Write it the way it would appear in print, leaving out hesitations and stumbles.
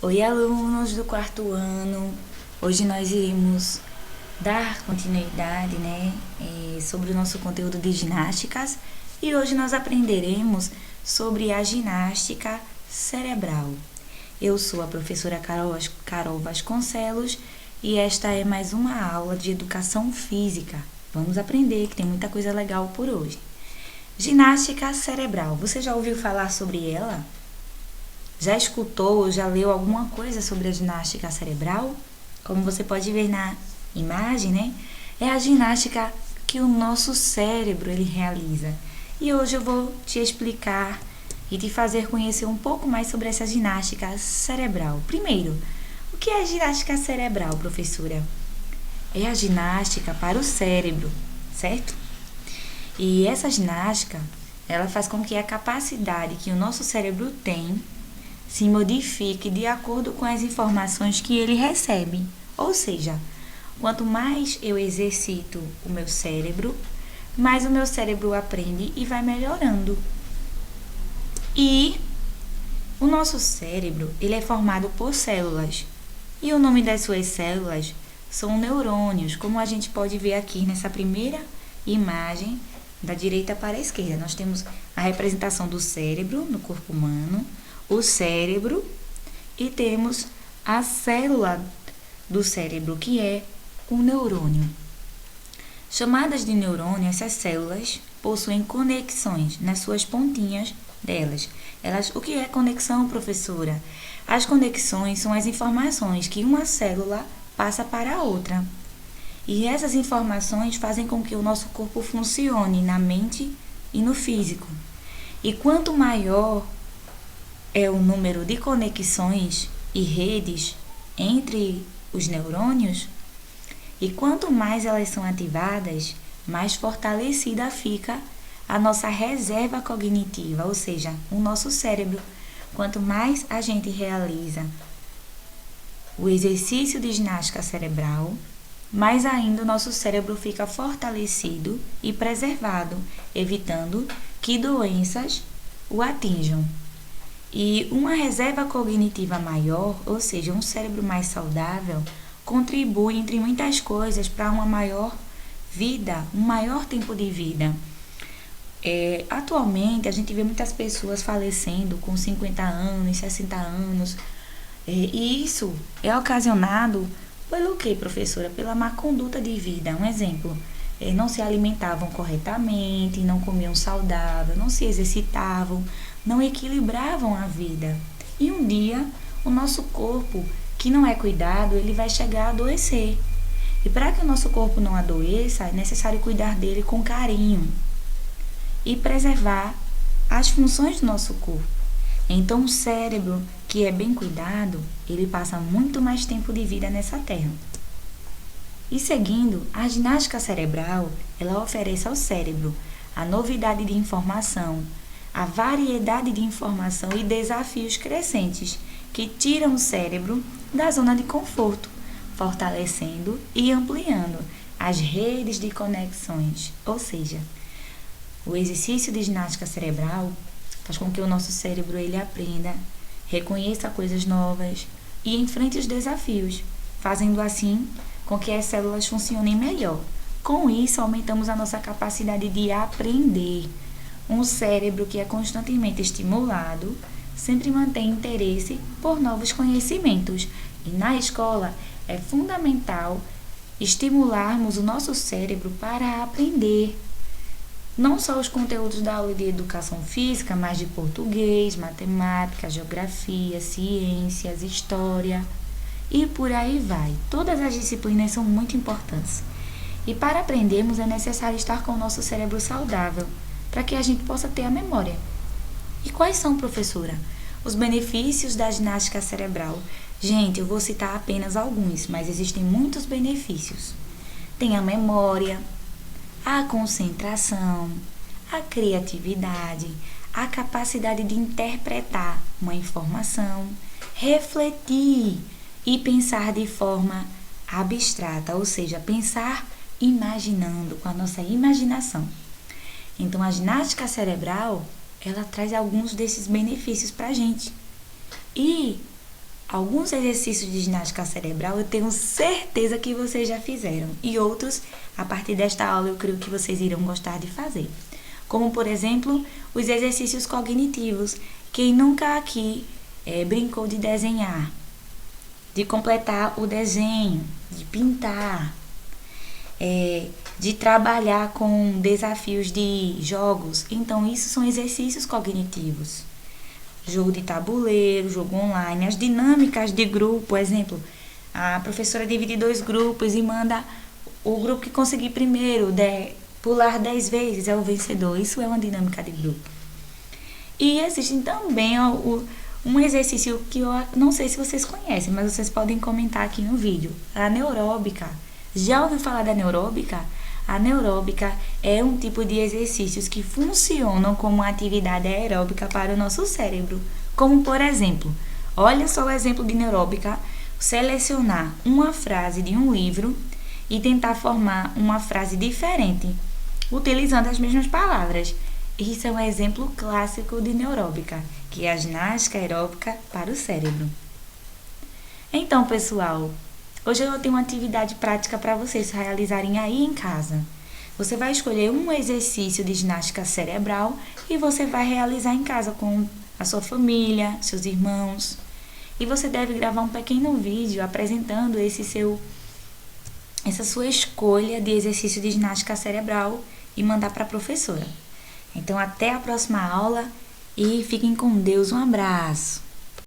Oi, alunos do quarto ano. Hoje nós iremos dar continuidade, sobre o nosso conteúdo de ginásticas e hoje nós aprenderemos sobre a ginástica cerebral. Eu sou a professora Carol Vasconcelos e esta é mais uma aula de educação física. Vamos aprender que tem muita coisa legal por hoje. Ginástica cerebral. Você já ouviu falar sobre ela? Já escutou ou já leu alguma coisa sobre a ginástica cerebral? Como você pode ver na imagem, é a ginástica que o nosso cérebro ele realiza. E hoje eu vou te explicar e te fazer conhecer um pouco mais sobre essa ginástica cerebral. Primeiro, o que é ginástica cerebral, professora? É a ginástica para o cérebro, certo? E essa ginástica, ela faz com que a capacidade que o nosso cérebro tem se modifique de acordo com as informações que ele recebe. Ou seja, quanto mais eu exercito o meu cérebro, mais o meu cérebro aprende e vai melhorando. E o nosso cérebro, ele é formado por células. E o nome das suas células são neurônios, como a gente pode ver aqui nessa primeira imagem, da direita para a esquerda. Nós temos a representação do cérebro no corpo humano, o cérebro, e temos a célula do cérebro, que é o neurônio. Chamadas de neurônio, essas células possuem conexões nas suas pontinhas delas. O que é conexão, professora? As conexões são as informações que uma célula passa para a outra. E essas informações fazem com que o nosso corpo funcione na mente e no físico. E quanto maior é o número de conexões e redes entre os neurônios, e quanto mais elas são ativadas, mais fortalecida fica a nossa reserva cognitiva, ou seja, o nosso cérebro. Quanto mais a gente realiza o exercício de ginástica cerebral, mais ainda o nosso cérebro fica fortalecido e preservado, evitando que doenças o atinjam. E uma reserva cognitiva maior, ou seja, um cérebro mais saudável, contribui, entre muitas coisas, para uma maior vida, um maior tempo de vida. Atualmente, a gente vê muitas pessoas falecendo com 50 anos, 60 anos, e isso é ocasionado pelo quê, professora? Pela má conduta de vida. Um exemplo, não se alimentavam corretamente, não comiam saudável, não se exercitavam, não equilibravam a vida. E um dia, o nosso corpo, que não é cuidado, ele vai chegar a adoecer. E para que o nosso corpo não adoeça, é necessário cuidar dele com carinho e preservar as funções do nosso corpo. Então, o cérebro, que é bem cuidado, ele passa muito mais tempo de vida nessa terra. E seguindo, a ginástica cerebral, ela oferece ao cérebro a novidade de informação, a variedade de informação e desafios crescentes que tiram o cérebro da zona de conforto, fortalecendo e ampliando as redes de conexões. Ou seja, o exercício de ginástica cerebral faz com que o nosso cérebro ele aprenda, reconheça coisas novas e enfrente os desafios, fazendo assim com que as células funcionem melhor. Com isso, aumentamos a nossa capacidade de aprender. Um cérebro que é constantemente estimulado sempre mantém interesse por novos conhecimentos. E na escola é fundamental estimularmos o nosso cérebro para aprender. Não só os conteúdos da aula de educação física, mas de português, matemática, geografia, ciências, história e por aí vai. Todas as disciplinas são muito importantes. E para aprendermos é necessário estar com o nosso cérebro saudável, para que a gente possa ter a memória. E quais são, professora, os benefícios da ginástica cerebral? Gente, eu vou citar apenas alguns, mas existem muitos benefícios. Tem a memória, a concentração, a criatividade, a capacidade de interpretar uma informação, refletir e pensar de forma abstrata, ou seja, pensar imaginando, com a nossa imaginação. Então, a ginástica cerebral, ela traz alguns desses benefícios para a gente. E Alguns exercícios de ginástica cerebral eu tenho certeza que vocês já fizeram. E outros, a partir desta aula, eu creio que vocês irão gostar de fazer. Como, por exemplo, os exercícios cognitivos. Quem nunca aqui brincou de desenhar, de completar o desenho, de pintar, de trabalhar com desafios de jogos. Então, isso são exercícios cognitivos. Jogo de tabuleiro, jogo online, as dinâmicas de grupo, exemplo, a professora divide 2 grupos e manda o grupo que conseguir primeiro pular 10 vezes é o vencedor. Isso é uma dinâmica de grupo. E existe também um exercício que eu não sei se vocês conhecem, mas vocês podem comentar aqui no vídeo. A neuróbica. Já ouviu falar da neuróbica? A neuróbica é um tipo de exercícios que funcionam como uma atividade aeróbica para o nosso cérebro. Como, por exemplo, olha só o exemplo de neuróbica, selecionar uma frase de um livro e tentar formar uma frase diferente, utilizando as mesmas palavras. Isso é um exemplo clássico de neuróbica, que é a ginástica aeróbica para o cérebro. Então, pessoal, hoje eu tenho uma atividade prática para vocês realizarem aí em casa. Você vai escolher um exercício de ginástica cerebral e você vai realizar em casa com a sua família, seus irmãos. E você deve gravar um pequeno vídeo apresentando essa sua escolha de exercício de ginástica cerebral e mandar para a professora. Então, até a próxima aula e fiquem com Deus. Um abraço!